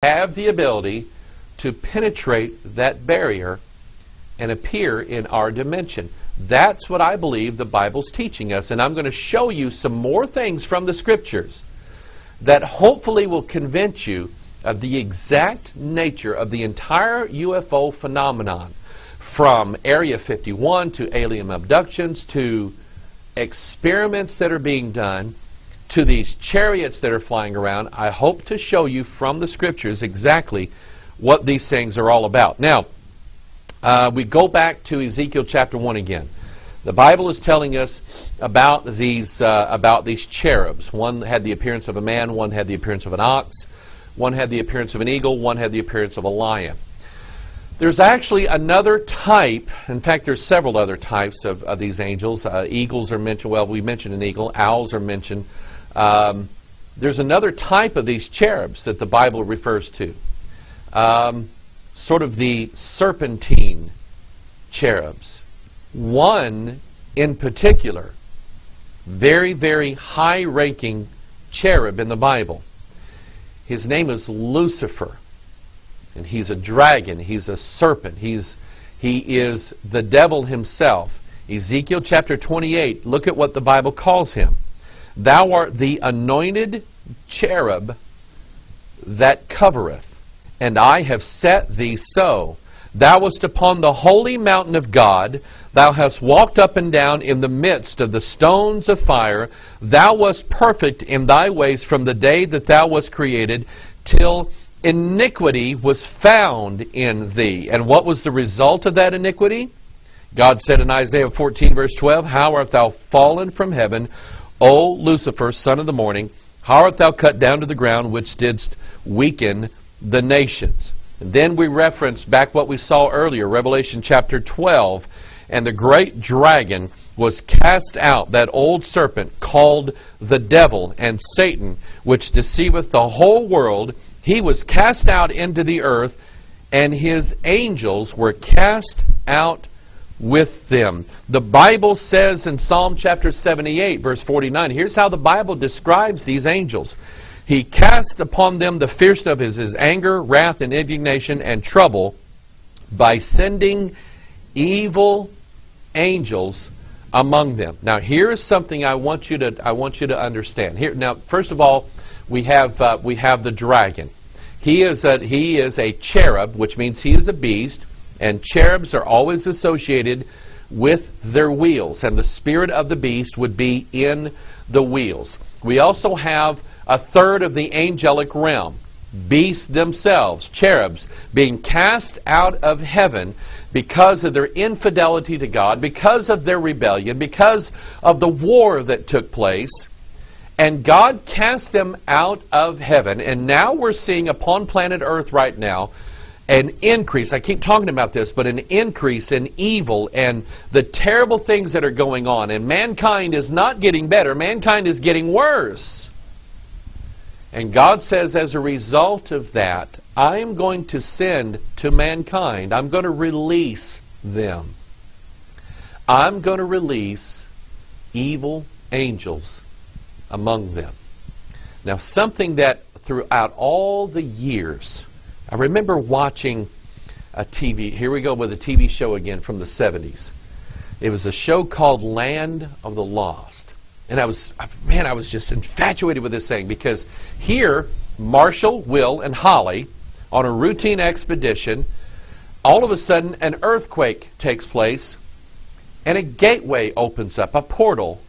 have the ability to penetrate that barrier and appear in our dimension. That's what I believe the Bible's teaching us, and I'm going to show you some more things from the Scriptures that hopefully will convince you of the exact nature of the entire UFO phenomenon, from Area 51 to alien abductions to experiments that are being done to these chariots that are flying around. I hope to show you from the Scriptures exactly what these things are all about. Now, we go back to Ezekiel chapter 1 again. The Bible is telling us about these cherubs. One had the appearance of a man, one had the appearance of an ox, one had the appearance of an eagle, one had the appearance of a lion. There's actually another type. In fact, there's several other types of these angels. Eagles are mentioned. Well, we mentioned an eagle. Owls are mentioned. There's another type of these cherubs that the Bible refers to. Sort of the serpentine cherubs. One in particular, very, very high-ranking cherub in the Bible. His name is Lucifer. And he's a dragon. He's a serpent. He is the devil himself. Ezekiel chapter 28, look at what the Bible calls him. Thou art the anointed cherub that covereth, and I have set thee so. Thou wast upon the holy mountain of God. Thou hast walked up and down in the midst of the stones of fire. Thou wast perfect in thy ways from the day that thou wast created, till iniquity was found in thee. And what was the result of that iniquity? God said in Isaiah 14 verse 12, How art thou fallen from heaven, O Lucifer, son of the morning? How art thou cut down to the ground, which didst weaken the nations? And then we reference back what we saw earlier, Revelation chapter 12, and the great dragon was cast out, that old serpent called the devil and Satan, which deceiveth the whole world. He was cast out into the earth, and his angels were cast out with them. The Bible says in Psalm chapter 78, verse 49, here's how the Bible describes these angels. He cast upon them the fierceness of his anger, wrath, and indignation, and trouble, by sending evil angels among them. Now, here's something I want you to understand. Here, now, first of all, we have the dragon. He is a cherub, which means he is a beast, and cherubs are always associated with their wheels, and the spirit of the beast would be in the wheels. We also have a third of the angelic realm, beasts themselves, cherubs, being cast out of heaven because of their infidelity to God, because of their rebellion, because of the war that took place. And God cast them out of heaven, and now we're seeing upon planet Earth right now an increase, I keep talking about this, but an increase in evil and the terrible things that are going on. And mankind is not getting better, mankind is getting worse. And God says, as a result of that, I am going to send to mankind, I'm going to release them. I'm going to release evil angels among them. Now, something that throughout all the years, I remember watching a TV, here we go with a TV show again from the 70s. It was a show called Land of the Lost. And I was just infatuated with this thing, because here, Marshall, Will, and Holly, on a routine expedition, all of a sudden an earthquake takes place, and a gateway opens up, a portal,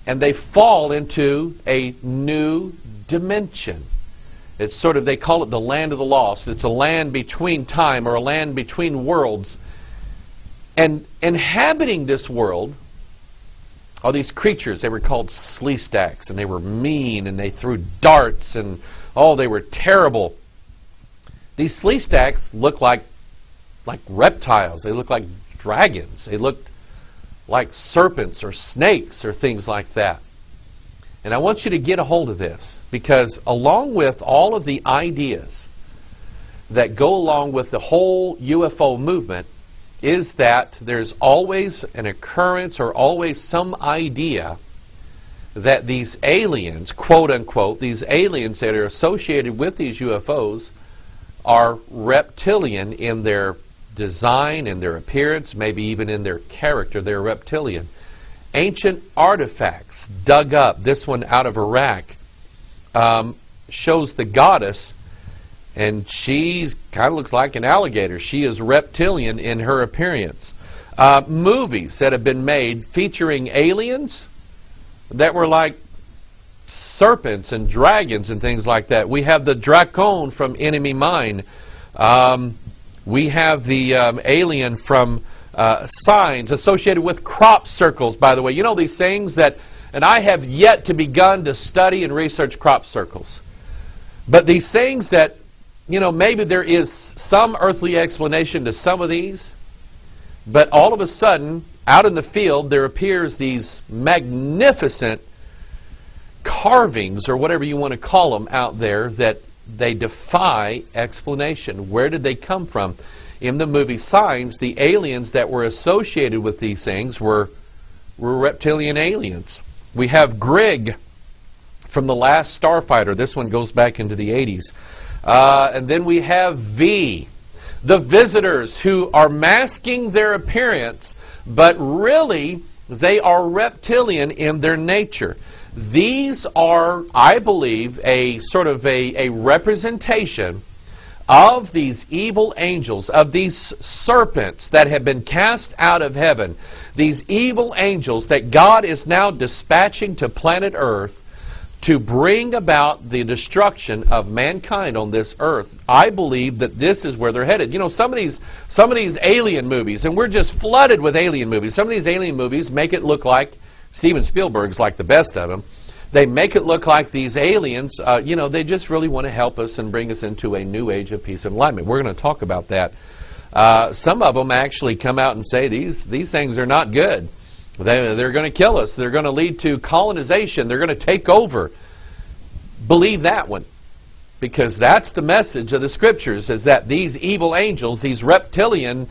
and they fall into a new dimension. It's sort of, they call it the land of the lost. It's a land between time, or a land between worlds. And inhabiting this world are these creatures. They were called Sleestaks, and they were mean, and they threw darts, and they were terrible. These Sleestaks looked like reptiles. They looked like dragons. They looked like serpents or snakes or things like that. And I want you to get a hold of this, because along with all of the ideas that go along with the whole UFO movement is that there's always an occurrence or always some idea that these aliens, quote unquote, these aliens that are associated with these UFOs are reptilian in their design, in their appearance, maybe even in their character. They're reptilian. Ancient artifacts dug up, this one out of Iraq, shows the goddess, and she kind of looks like an alligator. She is reptilian in her appearance. Movies that have been made featuring aliens that were like serpents and dragons and things like that. We have the Dracon from Enemy Mine. We have the alien from Signs, associated with crop circles, by the way. You know these things that, and I have yet to begun to study and research crop circles. But these things that, you know, maybe there is some earthly explanation to some of these, but all of a sudden, out in the field, there appears these magnificent carvings, or whatever you want to call them, out there that they defy explanation. Where did they come from? In the movie Signs, the aliens that were associated with these things were reptilian aliens. We have Grig from The Last Starfighter. This one goes back into the 80s. And then we have V, the visitors who are masking their appearance, but really they are reptilian in their nature. These are, I believe, a sort of a representation of these evil angels, of these serpents that have been cast out of heaven. These evil angels that God is now dispatching to planet Earth to bring about the destruction of mankind on this earth. I believe that this is where they're headed. You know, some of these alien movies, and we're just flooded with alien movies. Some of these alien movies make it look like Steven Spielberg's like the best of them. They make it look like these aliens, you know, they just really want to help us and bring us into a new age of peace and enlightenment. We're going to talk about that. Some of them actually come out and say these things are not good. They're going to kill us. They're going to lead to colonization. They're going to take over. Believe that one. Because that's the message of the Scriptures, is that these evil angels, these reptilian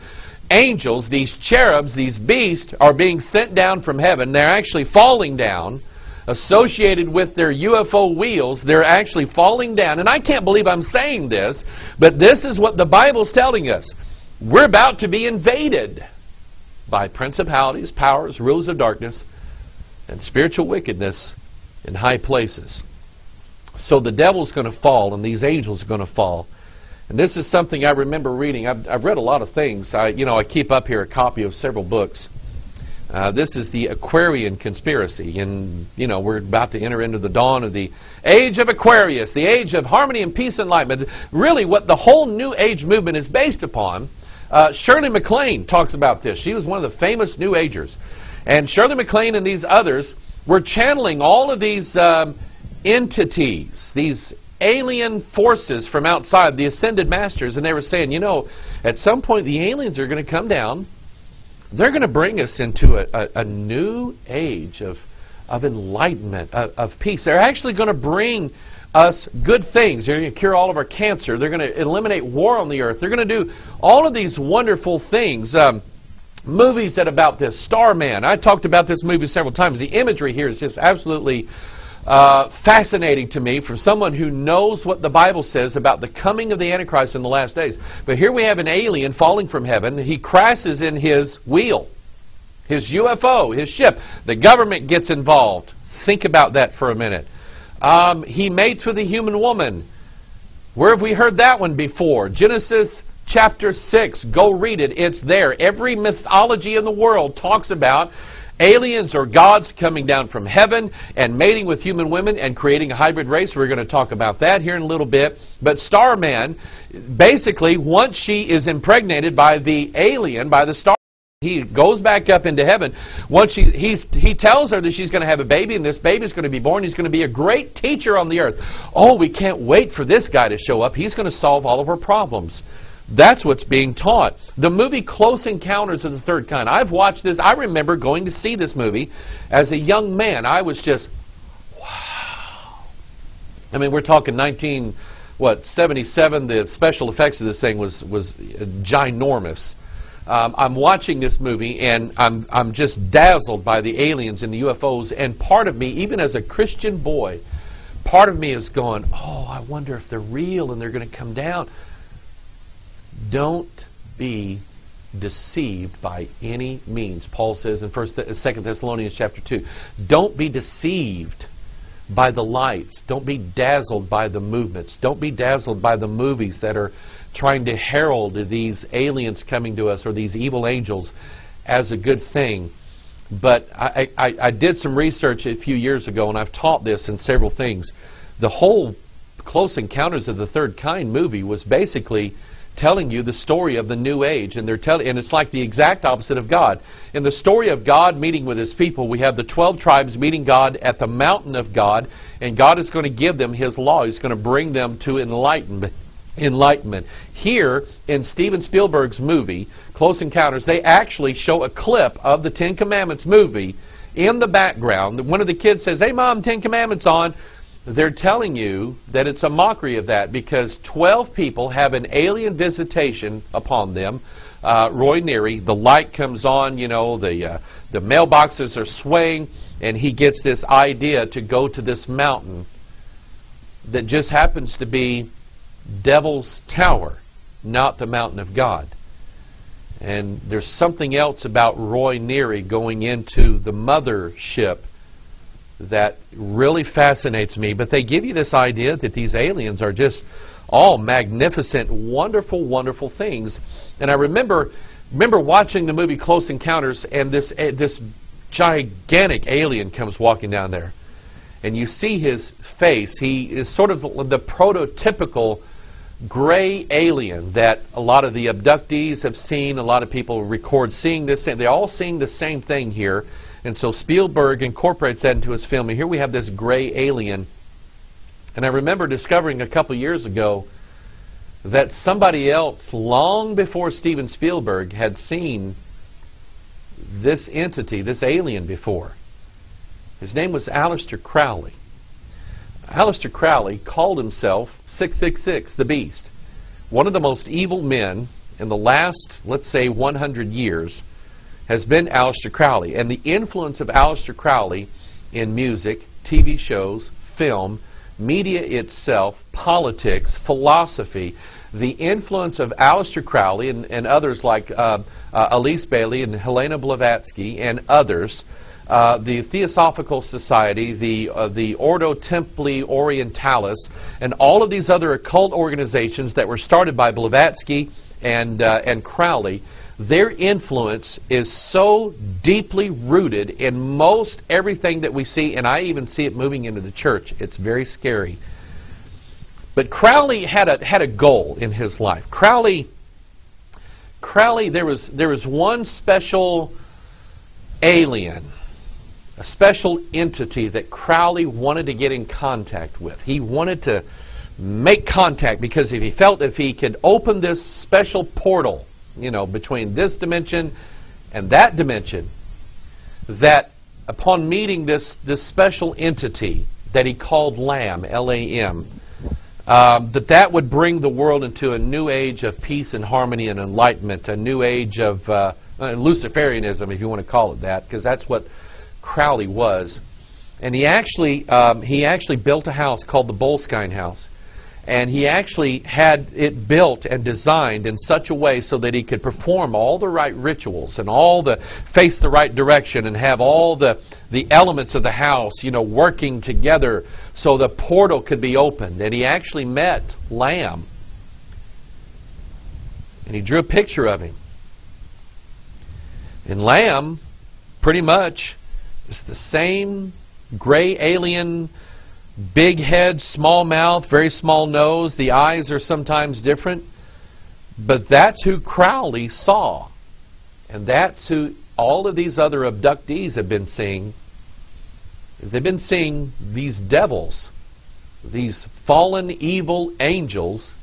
angels, these cherubs, these beasts, are being sent down from heaven. They're actually falling down, associated with their UFO wheels. They're actually falling down. And I can't believe I'm saying this, but this is what the Bible's telling us. We're about to be invaded by principalities, powers, rulers of darkness, and spiritual wickedness in high places. So the devil's going to fall, and these angels are going to fall. And this is something I remember reading. I've read a lot of things. I keep up here a copy of several books. This is the Aquarian conspiracy, and we're about to enter into the dawn of the age of Aquarius, the age of harmony and peace and enlightenment. Really, what the whole New Age movement is based upon. Shirley MacLaine talks about this. She was one of the famous New Agers, and Shirley MacLaine and these others were channeling all of these entities, these alien forces from outside, the ascended masters, and they were saying, at some point the aliens are going to come down. They're going to bring us into a new age of enlightenment, of peace. They're actually going to bring us good things. They're going to cure all of our cancer. They're going to eliminate war on the earth. They're going to do all of these wonderful things. Movies that about this. Starman. I talked about this movie several times. The imagery here is just absolutely fascinating to me from someone who knows what the Bible says about the coming of the Antichrist in the last days. But here we have an alien falling from heaven. He crashes in his wheel, his UFO, his ship. The government gets involved. Think about that for a minute. He mates with a human woman. Where have we heard that one before? Genesis chapter 6. Go read it. It's there. Every mythology in the world talks about aliens or gods coming down from heaven and mating with human women and creating a hybrid race. We're going to talk about that here in a little bit. But Starman, basically, once she is impregnated by the alien, by the star, he goes back up into heaven. Once he tells her that she's going to have a baby, and this baby is going to be born. He's going to be a great teacher on the earth. Oh, we can't wait for this guy to show up. He's going to solve all of our problems. That's what's being taught. The movie Close Encounters of the Third Kind. I've watched this. I remember going to see this movie as a young man. I was just, wow. I mean, we're talking 77. The special effects of this thing was ginormous. I'm watching this movie, and I'm just dazzled by the aliens and the UFOs. And part of me, even as a Christian boy, part of me is going, oh, I wonder if they're real and they're going to come down. Don't be deceived by any means. Paul says in 2 Thessalonians chapter 2, don't be deceived by the lights. Don't be dazzled by the movements. Don't be dazzled by the movies that are trying to herald these aliens coming to us or these evil angels as a good thing. But I did some research a few years ago, and I've taught this in several things. The whole Close Encounters of the Third Kind movie was basically telling you the story of the New Age, and and it's like the exact opposite of God. In the story of God meeting with His people, we have the 12 tribes meeting God at the mountain of God, and God is going to give them His law. He's going to bring them to enlightenment. Here in Steven Spielberg's movie, Close Encounters, they actually show a clip of the Ten Commandments movie in the background. One of the kids says, "Hey Mom, Ten Commandments on." They're telling you that it's a mockery of that because 12 people have an alien visitation upon them. Roy Neary, the light comes on, you know, the mailboxes are swaying, and he gets this idea to go to this mountain that just happens to be Devil's Tower, not the mountain of God. And there's something else about Roy Neary going into the mothership that really fascinates me. But they give you this idea that these aliens are just all magnificent, wonderful, wonderful things. And I remember watching the movie Close Encounters, and this gigantic alien comes walking down there. And you see his face. He is sort of the prototypical gray alien that a lot of the abductees have seen. A lot of people record seeing this. They're all seeing the same thing here. And so Spielberg incorporates that into his film. And here we have this gray alien. And I remember discovering a couple years ago that somebody else, long before Steven Spielberg, had seen this entity, this alien, before. His name was Aleister Crowley. Aleister Crowley called himself 666, the Beast. One of the most evil men in the last, let's say, 100 years has been Aleister Crowley. And the influence of Aleister Crowley in music, TV shows, film, media itself, politics, philosophy, the influence of Aleister Crowley and others like Elise Bailey and Helena Blavatsky and others, the Theosophical Society, the Ordo Templi Orientalis, and all of these other occult organizations that were started by Blavatsky and Crowley, their influence is so deeply rooted in most everything that we see, and I even see it moving into the church. It's very scary. But Crowley had a goal in his life. Crowley, there was one special alien, a special entity that Crowley wanted to get in contact with. He wanted to make contact because if he felt if he could open this special portal, you know, between this dimension and that dimension, that upon meeting this special entity that he called Lam, L-A-M, that would bring the world into a new age of peace and harmony and enlightenment, a new age of Luciferianism, if you want to call it that, because that's what Crowley was. And he actually built a house called the Boleskine House. And he actually had it built and designed in such a way so that he could perform all the right rituals and face the right direction and have all the elements of the house, you know, working together so the portal could be opened. And he actually met Lam. And he drew a picture of him. And Lam, pretty much, is the same gray alien, big head, small mouth, very small nose. The eyes are sometimes different. But that's who Crowley saw. And that's who all of these other abductees have been seeing. They've been seeing these devils, these fallen evil angels,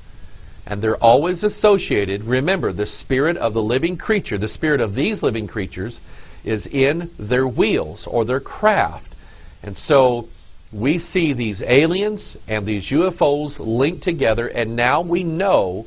and they're always associated. Remember, the spirit of the living creature, the spirit of these living creatures, is in their wheels or their craft. And so we see these aliens and these UFOs linked together, and now we know